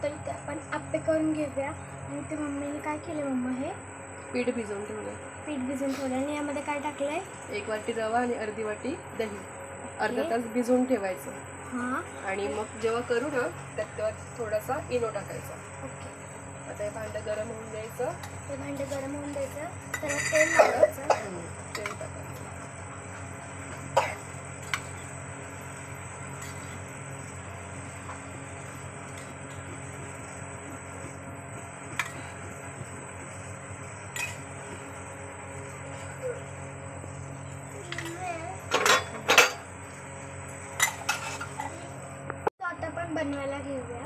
तर इथे आपण आप्पे करून घेऊया. आणि ते मम्मीने काय केलं मम्मा? हे पीठ भिजवून ठेवलं. पीठ भिजवून ठेवलं आणि यामध्ये काय टाकलंय? 1 वाटी रवा आणि अर्धी वाटी दही. अर्धा तास भिजवून ठेवायचं. हां. आणि मग जेव्हा करू ना तेव्हा थोडासा इनो टाकायचा. ओके. आता हे भांडं गरम होऊन द्यायचं. ते भांडं गरम होऊन द्यायचं. त्याला तेल लावायचं. तेल टाकायचं. आता आपण बनवायला घेऊया.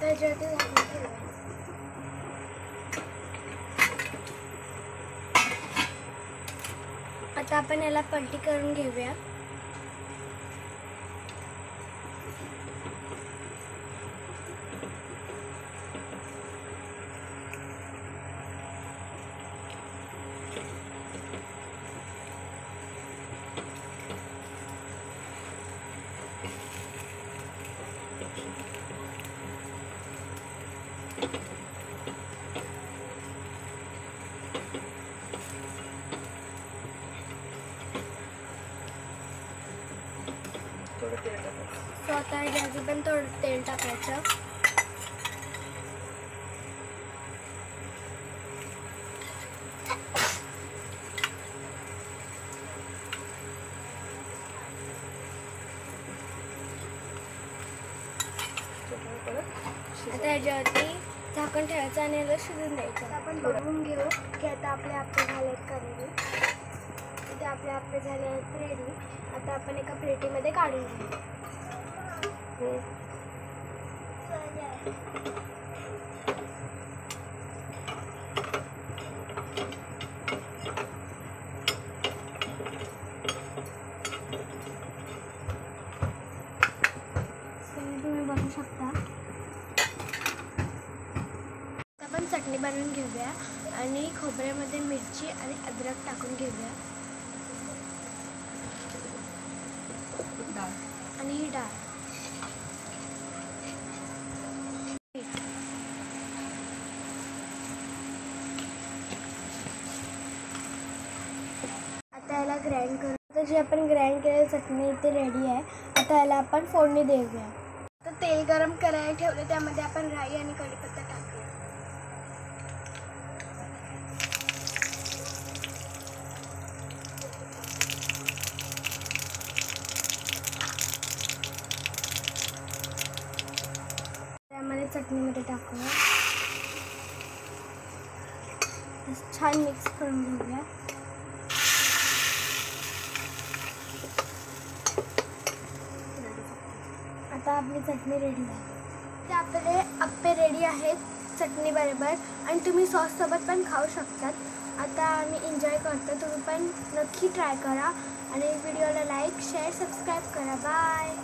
त्याच्यावरती झाकण ठेवायचं. आता आपण याला पलटी करून घेऊया. थोडं तेल टाकायचं. स्वतः याचं पण थोडं तेल टाकायचं. आता याच्यावरती झाकण ठेवायचं आणि याला शिजून द्यायचं. आपण बघून घेऊ की आता आपले आप्पे झाले आहेत का रेडी. इथे आपले आप्पे झाले आहेत रेडी. आता आपण एका प्लेटीमध्ये काढून घेऊ. तुम्ही बघू शकता. आपण चटणी बनवून घेऊया आणि खोबऱ्यामध्ये मिरची आणि अद्रक टाकून घेऊया. आणि ही डाळ. आता याला ग्राइंड करू. आता जी आपण ग्राइंड केलेली चटणी इथे रेडी आहे. आता याला आपण फोडणी देऊया. आता तेल गरम करायला ठेवलं. त्यामध्ये आपण राई आणि कढीपत्ता टाकूया. त्यामध्ये चटणीमध्ये टाकूया. छान मिक्स करून घेऊया. आता आपली चटणी रेडी आहे. ते आपले आप्पे रेडी आहेत चटणी बरोबर. आणि तुम्ही सॉससोबत पण खाऊ शकतात. आता आम्ही एन्जॉय करतो. तुम्ही पण नक्की ट्राय करा. आणि व्हिडिओला लाईक शेअर सबस्क्राईब करा. बाय.